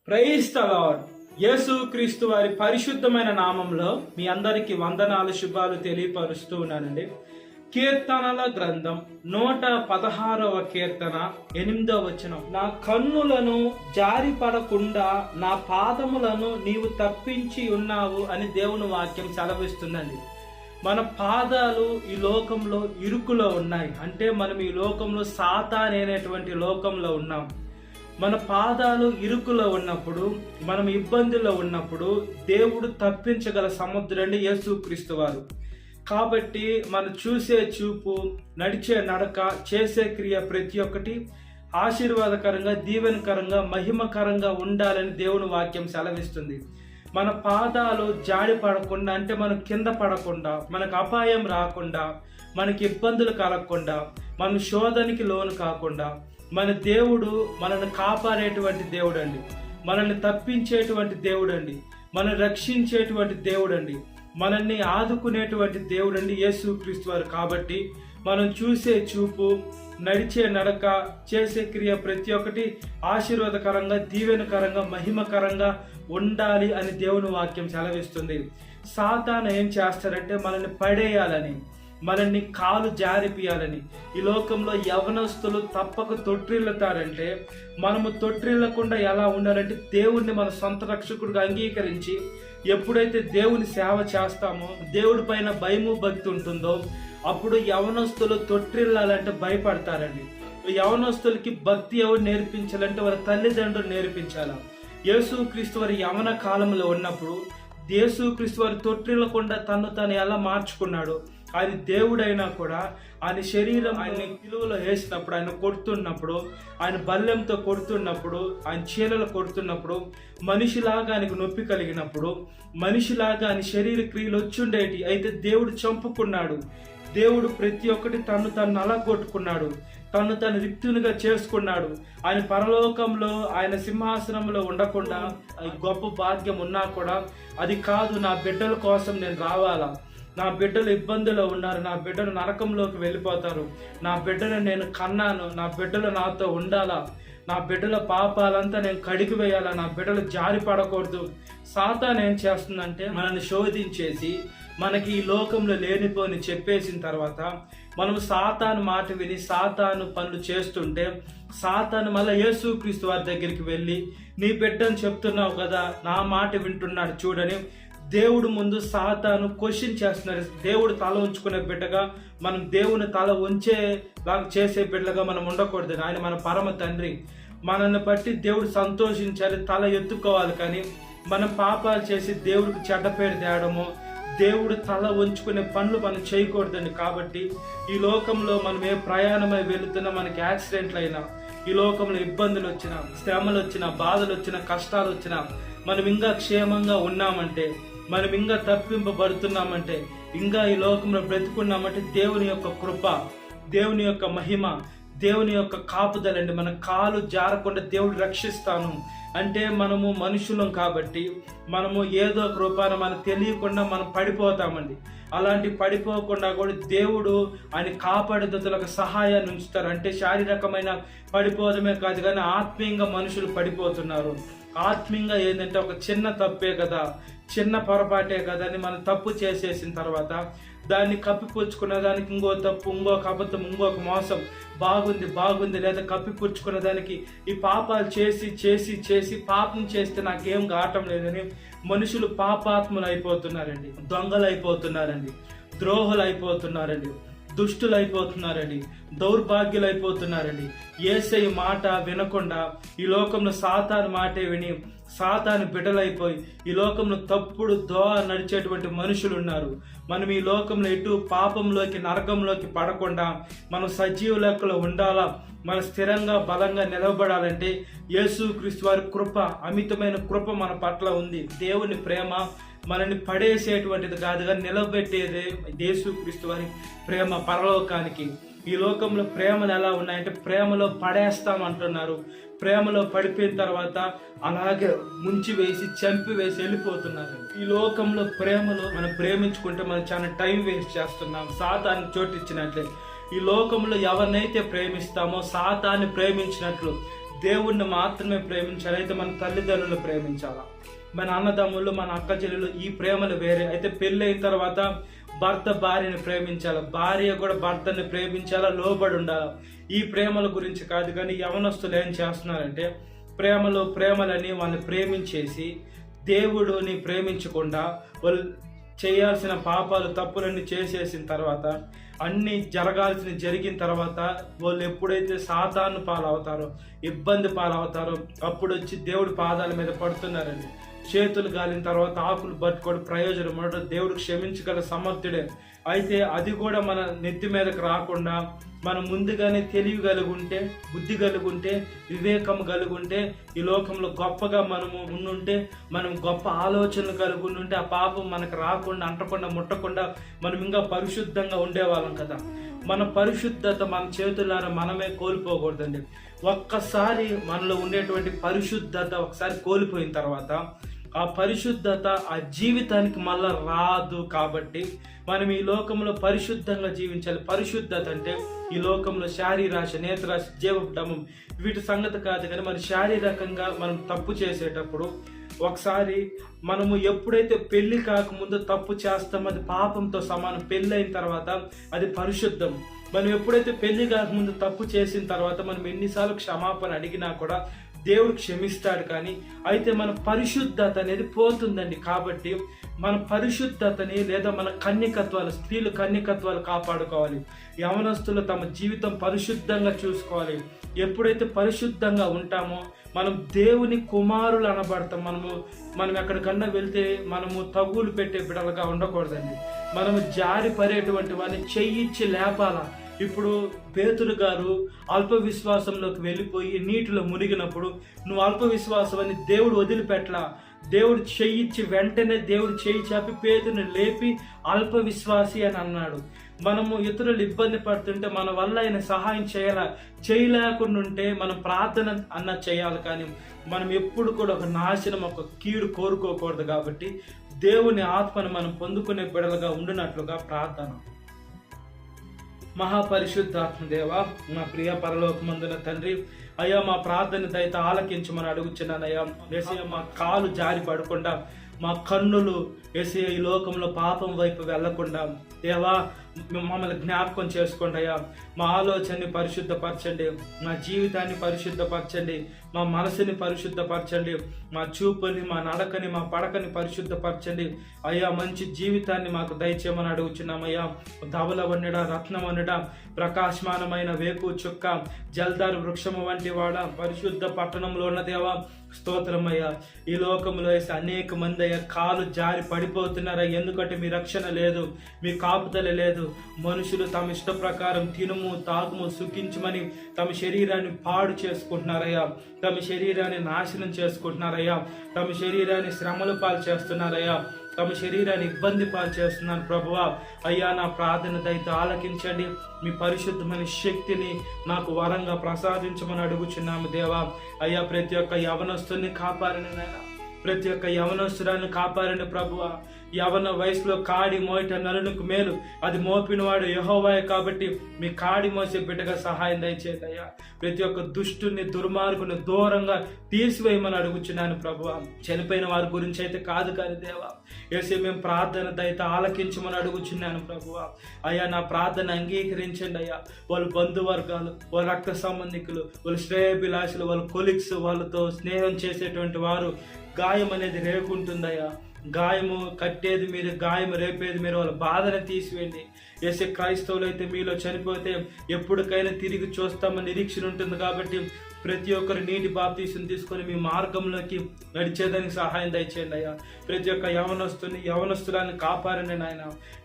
Praise the lord. యేసు క్రీస్తు వారి పరిశుద్ధమైన నామంలో మీ అందరికి వందనాలు శుభాలు తెలియపరుస్తూ ఉన్నానండి. కీర్తనల గ్రంథం 116వ కీర్తన 8వ వచనం. నా కన్నులను జారిపడకుండా నా పాదములను నీవు తప్పించి ఉన్నావు అని దేవుని వాక్యం సెలవిస్తుందండి. మన పాదాలు ఈ లోకంలో ఇరుకులో ఉన్నాయి. అంటే మనం ఈ లోకంలో సాతాను అనేటువంటి లోకంలో ఉన్నాం. మన పాదాలు ఇరుకులో ఉన్నప్పుడు, మనం ఇబ్బందుల్లో ఉన్నప్పుడు దేవుడు తప్పించగల సముద్రుడండి యేసుక్రీస్తు వారు. కాబట్టి మనం చూసే చూపు, నడిచే నడక, చేసే క్రియ ప్రతి ఒక్కటి ఆశీర్వాదకరంగా, దీవెనకరంగా, మహిమకరంగా ఉండాలని దేవుని వాక్యం సెలవిస్తుంది. మన పాదాలు జాడి పడకుండా, అంటే మనం కింద పడకుండా, మనకు అపాయం రాకుండా, మనకి ఇబ్బందులు కలగకుండా, మన శోధనకి లోను కాకుండా మన దేవుడు మనల్ని కాపాడేటువంటి దేవుడు అండి, మనల్ని తప్పించేటువంటి దేవుడు అండి, మనల్ని రక్షించేటువంటి దేవుడు అండి, మనల్ని ఆదుకునేటువంటి దేవుడు అండి యేసుక్రీస్తు వారు. కాబట్టి మనం చూసే చూపు, నడిచే నడక, చేసే క్రియ ప్రతి ఒక్కటి ఆశీర్వాదకరంగా, దీవెనకరంగా, మహిమకరంగా ఉండాలి అని దేవుని వాక్యం సెలవిస్తుంది. సాతాను ఏం చేస్తారంటే మనల్ని పడేయాలని, మనల్ని కాలు జారిపియాలని. ఈ లోకంలో యవనస్తులు తప్పక తొట్టిల్లుతారంటే మనము తొట్టిల్లకుండా ఎలా ఉండాలంటే దేవుణ్ణి మన సొంత రక్షకుడిగా అంగీకరించి ఎప్పుడైతే దేవుని సేవ చేస్తామో, దేవుడి పైన భయము భక్తి ఉంటుందో అప్పుడు యవనస్తులు తొట్టిల్లాలంటే భయపడతారండి. యవనస్తులకి భక్తి ఎవరు నేర్పించాలంటే వారి తల్లిదండ్రులు నేర్పించాల. యేసుక్రీస్తు వారి యవన కాలంలో ఉన్నప్పుడు యేసుక్రీస్తు వారి తొట్టిల్లకుండా తను ఎలా మార్చుకున్నాడు. ఆయన దేవుడైనా కూడా ఆయన శరీరం ఆయన విలువలో వేసినప్పుడు, ఆయన కొడుతున్నప్పుడు, ఆయన బల్లెంతో కొడుతున్నప్పుడు, ఆయన చీలలు కొడుతున్నప్పుడు, మనిషిలాగా ఆయనకు నొప్పి కలిగినప్పుడు, మనిషిలాగా ఆయన శరీర క్రియలు వచ్చుండేటి. అయితే దేవుడు చంపుకున్నాడు. దేవుడు ప్రతి ఒక్కటి తను నలగొట్టుకున్నాడు, తను రిక్తునిగా చేసుకున్నాడు. ఆయన పరలోకంలో ఆయన సింహాసనంలో ఉండకుండా గొప్ప భాగ్యం ఉన్నా కూడా అది కాదు, నా బిడ్డల కోసం నేను రావాలా, నా బిడ్డలు ఇబ్బందులో ఉన్నారు, నా బిడ్డలు నరకంలోకి వెళ్ళిపోతారు, నా బిడ్డను నేను కన్నాను, నా బిడ్డలు నాతో ఉండాలా, నా బిడ్డల పాపాలంతా నేను కడిగి వేయాలా, నా బిడ్డలు జారి పడకూడదు. సాతాను ఏం చేస్తుందంటే మనల్ని శోధించేసి మనకి ఈ లోకంలో లేనిపోని చెప్పేసిన తర్వాత మనం సాతాను మాట విని సాతాను పనులు చేస్తుంటే సాతాను మళ్ళీ యేసుక్రీస్తు వారి దగ్గరికి వెళ్ళి, నీ బిడ్డని చెప్తున్నావు కదా, నా మాట వింటున్నాడు చూడని దేవుడు ముందు సాతాను క్వశ్చన్ చేస్తున్నారు. దేవుడు తల ఉంచుకునే బిడ్డగా, మనం దేవుని తల ఉంచేలాగా చేసే బిడ్డగా మనం ఉండకూడదు. ఆయన మన పరమ తండ్రి, మనల్ని బట్టి దేవుడు సంతోషించాలి, తల ఎత్తుకోవాలి. కానీ మనం పాపాలు చేసి దేవుడికి చెడ్డ పేరు తేయడము, దేవుడు తల ఉంచుకునే పనులు మనం చేయకూడదండి. కాబట్టి ఈ లోకంలో మనం ఏ ప్రయాణమై వెళుతున్నా, మనకి యాక్సిడెంట్లు అయినా, ఈ లోకంలో ఇబ్బందులు వచ్చినా, శ్రమలు వచ్చినా, బాధలు వచ్చినా, కష్టాలు వచ్చినా, మనం ఇంకా క్షేమంగా ఉన్నామంటే, మనం ఇంకా తప్పింపబడుతున్నామంటే, ఇంకా ఈ లోకంలో బ్రతుకున్నామంటే దేవుని యొక్క కృప, దేవుని యొక్క మహిమ, దేవుని యొక్క కాపుదలండి. మన కాలు జారకుండా దేవుడు రక్షిస్తాను అంటే మనము మనుషులం కాబట్టి మనము ఏదో ఒక రూపాన మనకు తెలియకుండా మనం పడిపోతామండి. అలాంటి పడిపోకుండా కూడా దేవుడు ఆయన కాపాడుదలకు సహాయాన్ని ఉంచుతారు. అంటే శారీరకమైన పడిపోవడమే కాదు, కానీ ఆత్మీయంగా మనుషులు పడిపోతున్నారు. ఆత్మీయంగా ఏంటంటే ఒక చిన్న తప్పే కదా, చిన్న పొరపాటే కదా అని మనం తప్పు చేసేసిన తర్వాత దాన్ని కప్పిపుచ్చుకున్న దానికి ఇంకో తప్పు, ఇంకొక అబద్ధం, ఇంకొక మోసం, బాగుంది లేదా కప్పిపుచ్చుకున్న దానికి ఈ పాపాలు చేసి పాపం చేస్తే నాకేం కావటం లేదని మనుషులు పాపాత్ములు అయిపోతున్నారండి, దొంగలు అయిపోతున్నారండి, ద్రోహులు అయిపోతున్నారండి, దుష్టులు అయిపోతున్నారండి, దౌర్భాగ్యులు అయిపోతున్నారండి. యేసయ్య మాట వినకుండా ఈ లోకంలో సాతాను మాటే విని సాతాను బిడ్డలైపోయి ఈ లోకంలో తప్పుడు నడిచేటువంటి మనుషులు ఉన్నారు. మనం ఈ లోకంలో ఎటు పాపంలోకి, నరకంలోకి పడకుండా మనం సజీవ లెక్కలో ఉండాలా, మన స్థిరంగా బలంగా నిలబడాలంటే యేసుక్రీస్తు వారి కృప, అమితమైన కృప మన పట్ల ఉంది. దేవుని ప్రేమ మనల్ని పడేసేటువంటిది కాదు, కానీ నిలబెట్టేదే యేసుక్రీస్తు వారి ప్రేమ పరలోకానికి. ఈ లోకంలో ప్రేమలు ఎలా ఉన్నాయంటే ప్రేమలో పడేస్తాం అంటున్నారు. ప్రేమలో పడిపోయిన తర్వాత అలాగే ముంచి వేసి చంపి వేసి వెళ్ళిపోతున్నారు. ఈ లోకంలో ప్రేమలో మనం ప్రేమించుకుంటే మనం చాలా టైం వేస్ట్ చేస్తున్నాం, సాతానికి చోటు ఇచ్చినట్లే. ఈ లోకంలో ఎవరినైతే ప్రేమిస్తామో సాతాన్ని ప్రేమించినట్లు దేవుణ్ణి మాత్రమే ప్రేమించాలి. అయితే మన తల్లిదండ్రులు ప్రేమించాలా, మన అన్నదమ్ములు, మన అక్క చెల్లెలు, ఈ ప్రేమలు వేరే. అయితే పెళ్ళి అయిన తర్వాత భర్త భార్యని ప్రేమించాలా, భార్య కూడా భర్తని ప్రేమించాలా, లోబడి ఉండాలా. ఈ ప్రేమల గురించి కాదు. కానీ యవనస్తులు ఏం చేస్తున్నారంటే ప్రేమలని వాళ్ళని ప్రేమించేసి దేవుడిని ప్రేమించకుండా వాళ్ళు చేయాల్సిన పాపాలు తప్పులన్నీ చేసేసిన తర్వాత, అన్ని జరిగిన తర్వాత వాళ్ళు ఎప్పుడైతే సాతాను పాలవుతారో, ఇబ్బంది పాలవుతారో, అప్పుడు వచ్చి దేవుడి పాదాల మీద పడుతున్నారండి. చేతులు గాలిన తర్వాత ఆకులు పట్టుకోవడం ప్రయోజనం ఉండదు. దేవుడు క్షమించగల సమర్థుడే. అయితే అది కూడా మన నెత్తి మీదకి రాకుండా మనం ముందుగానే తెలివి కలిగి ఉంటే, బుద్ధి కలిగి ఉంటే, వివేకం కలిగి ఉంటే, ఈ లోకంలో గొప్పగా మనము ఉండుంటే, మనం గొప్ప ఆలోచనలు కలిగి ఉండుంటే, ఆ పాపం మనకు రాకుండా, అంటకుండా, ముట్టకుండా మనం ఇంకా పరిశుద్ధంగా ఉండేవాళ్ళం కదా. మన పరిశుద్ధత మన చేతులారా మనమే కోల్పోకూడదండి. ఒక్కసారి మనలో ఉండేటువంటి పరిశుద్ధత ఒకసారి కోల్పోయిన తర్వాత ఆ పరిశుద్ధత ఆ జీవితానికి మళ్ళా రాదు. కాబట్టి మనం ఈ లోకంలో పరిశుద్ధంగా జీవించాలి. పరిశుద్ధత అంటే ఈ లోకంలో శారీరాశ, నేత్రాశ, జీవడమం వీటి సంగతి కాదు. కానీ మన శారీరకంగా మనం తప్పు చేసేటప్పుడు ఒకసారి మనము ఎప్పుడైతే పెళ్లి కాకముందు తప్పు చేస్తామో అది పాపంతో సమానం. పెళ్ళి అయిన తర్వాత అది పరిశుద్ధం. మనం ఎప్పుడైతే పెళ్లి కాకముందు తప్పు చేసిన తర్వాత మనం ఎన్నిసార్లు క్షమాపణ అడిగినా కూడా దేవుడు క్షమిస్తాడు. కానీ అయితే మన పరిశుద్ధత అనేది పోతుందండి. కాబట్టి మన పరిశుద్ధతని లేదా మన కన్యకత్వాలు, స్త్రీలు కన్యకత్వాలు కాపాడుకోవాలి. యవనస్తులు తమ జీవితం పరిశుద్ధంగా చూసుకోవాలి. ఎప్పుడైతే పరిశుద్ధంగా ఉంటామో మనం దేవుని కుమారులు అనబడతాం. మనం ఎక్కడికన్నా వెళ్తే మనము తగులు పెట్టే బిడలుగా ఉండకూడదండి. మనము జారి పడేటువంటి వాడిని చెయ్యిచ్చి లేపాల. ఇప్పుడు పేతురు గారు అల్ప విశ్వాసంలోకి వెళ్ళిపోయి నీటిలో మునిగినప్పుడు నువ్వు అల్ప విశ్వాసం అని దేవుడు వదిలిపెట్టలా. దేవుడు చెయ్యిచ్చి వెంటనే దేవుడు చెయ్యి చాపి పేతుని లేపి అల్ప విశ్వాసి అని అన్నాడు. మనము ఇతరులు ఇబ్బంది పడుతుంటే మన వల్ల ఆయన సహాయం చేయలేకుండా ఉంటే మనం ప్రార్థన అన్న చేయాలి. కానీ మనం ఎప్పుడు కూడా ఒక నాశనం, ఒక కీడు కోరుకోకూడదు. కాబట్టి దేవుని ఆత్మను మనం పొందుకునే బిడలుగా ఉండినట్లుగా ప్రార్థన. మహాపరిశుద్ధాత్మ దేవ, మా ప్రియ పరలోకమందున తండ్రి, అయ్యా మా ప్రార్థన దయతో ఆలకించమని అడుగుచున్నానయ్యా. యేసయ్య మా కాలు జారి పడకుండా, మా కన్నులు యేసయ్య ఈ లోకంలో పాపం వైపు వెళ్లకుండా దేవా మమ్మల్ని జ్ఞాపకం చేసుకోండి అయ్యా. మా ఆలోచనని పరిశుద్ధపరచండి, మా జీవితాన్ని పరిశుద్ధపరచండి, మా మనసుని పరిశుద్ధపరచండి, మా చూపుని, మా నడకని, మా పడకని పరిశుద్ధపరచండి అయ్యా. మంచి జీవితాన్ని మాకు దయచేయమని అడుగుచున్నామయ్యా. ధవల వన్నెడ, రత్నం వన్నెడ, ప్రకాశమానమైన వేకు చుక్క, జల్దారు వృక్షము వంటి వాడ, పరిశుద్ధ పట్టణంలో ఉన్న దేవా స్తోత్రమయ్యా. ఈ లోకంలో వేసి అనేక మంది అయ్యా కాలు జారి పడిపోతున్నారా. ఎందుకంటే మీ రక్షణ లేదు, మీ కాపుదల లేదు. మనుషులు తమ ఇష్ట ప్రకారం తినుము, తాగుము, సుఖించమని తమ శరీరాన్ని పాడు చేసుకుంటున్నారయ్యా. తమ శరీరాన్ని నాశనం చేసుకుంటున్నారయ్యా. తమ శరీరాన్ని శ్రమల పాలు చేస్తున్నారయ్యా. తమ శరీరాన్ని ఇబ్బంది పాలు చేస్తున్నాను ప్రభువా. అయ్యా నా ప్రార్థన దయతో ఆలకించండి. మీ పరిశుద్ధమైన శక్తిని నాకు వరంగా ప్రసాదించమని అడుగుచున్నాము దేవా. అయ్యా ప్రతి ఒక్క యవనస్తుని కాపాడని నాయనా, ప్రతి ఒక్క యవనస్తురాన్ని కాపాడని ప్రభువా. యవన వయసులో కాడి మోయట నరునికి మేలు, అది మోపినవాడు యెహోవాయే. కాబట్టి మీ కాడి మోసే బిడ్డగా సహాయం దయచేయండి అయ్యా. ప్రతి ఒక్క దుష్టుని, దుర్మార్గుని దూరంగా తీసివేయమని అడుగుచున్నాను ప్రభువా. చనిపోయిన వారి గురించి అయితే కాదు కానీ దేవా యేసే మేము ప్రార్థన దయతో ఆలకించమని అడుగుచున్నాను ప్రభువా. అయ్యా నా ప్రార్థన అంగీకరించండి అయ్యా. వాళ్ళ బంధువర్గాలు, వాళ్ళ రక్త సంబంధికులు, వాళ్ళ శ్రేయభిలాషులు, వాళ్ళ కొలీగ్స్, వాళ్ళతో స్నేహం చేసేటువంటి వారు గాయం అనేది రేకుంటుందయ్యా. గాయము కట్టేది మీరు, గాయము రేపేది మీరు. వాళ్ళ బాధను తీసివేయండి. యేసే క్రైస్తవులు అయితే మీలో చనిపోతే ఎప్పటికైనా తిరిగి చూస్తామని నిరీక్షణ ఉంటుంది. కాబట్టి ప్రతి ఒక్కరు నీటి బాప్తీసం తీసుకొని మీ మార్గంలోకి నడిచేదానికి సహాయం దయచేయండి అయ్యా. ప్రతి ఒక్క యవనస్తులాన్ని కాపాడండి నాయన.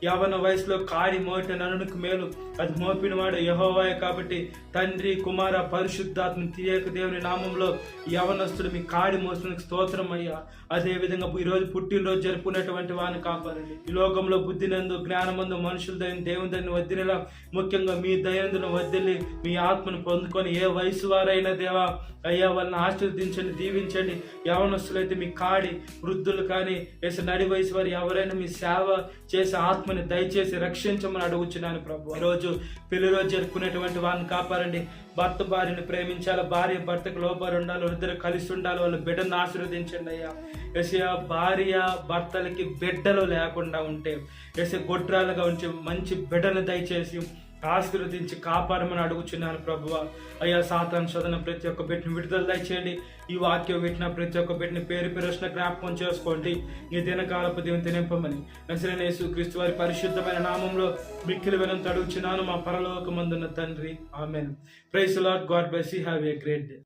యవన వయసులో కాడి మోయట నరునికి మేలు, అది మోపినవాడు యెహోవాయే. కాబట్టి తండ్రి, కుమార, పరిశుద్ధాత్మ త్రియేక దేవుని నామంలో యవనస్తులు మీ కాడి మోసడానికి స్తోత్రం అయ్యా. అదేవిధంగా ఈరోజు పుట్టినరోజు జరుపుకునేటువంటి వారిని కాపాడండి. ఈ లోకంలో బుద్ధినందు, జ్ఞానమందు, మనుషుల దేవుని వదిలేలా, ముఖ్యంగా మీ దయందును వదిలి మీ ఆత్మను పొందుకొని ఏ వయసు వారైనా దేవా అయ్యా వాళ్ళని ఆశీర్వదించండి, దీవించండి. యవనస్తులైతే మీ కాడి, వృద్ధులు కానీ నడి వయసు వారు ఎవరైనా మీ సేవ చేసే ఆత్మని దయచేసి రక్షించమని అడుగుచున్నాను ప్రభు. ఈరోజు పెళ్లి రోజు జరుపుకునేటువంటి వారిని కాపాడండి. భర్త భార్యను ప్రేమించాలి, భార్య భర్తకు లోబడి ఉండాలి, ఇద్దరు కలిసి ఉండాలి, వాళ్ళ బిడ్డను ఆశీర్వదించండి అయ్యా. ఎసయా భార్య భర్తలకి బిడ్డలు లేకుండా ఉంటే గొడ్రాలుగా ఉంచి మంచి బిడ్డను దయచేసి ఆశీర్వదించి కాపాడమని అడుగుచున్నాను ప్రభువా. అయ్యా సాతాను శోధన ప్రతి ఒక్క బిడ్డను విడుదల దయచేయండి. ఈ వాక్యం వింటున్న ప్రతి ఒక్క బిడ్డని పేరు పేరున జ్ఞాపకం చేసుకోండి. ఈ దినకాలపు దేవుని నింపమని నజరేయుడైన యేసుక్రీస్తు వారి పరిశుద్ధమైన నామంలో మిక్కిలి వినంత అడుగుచున్నాను మా పరలోకమందున్న తండ్రి. Amen. Praise the lord. God bless you. Have a great day.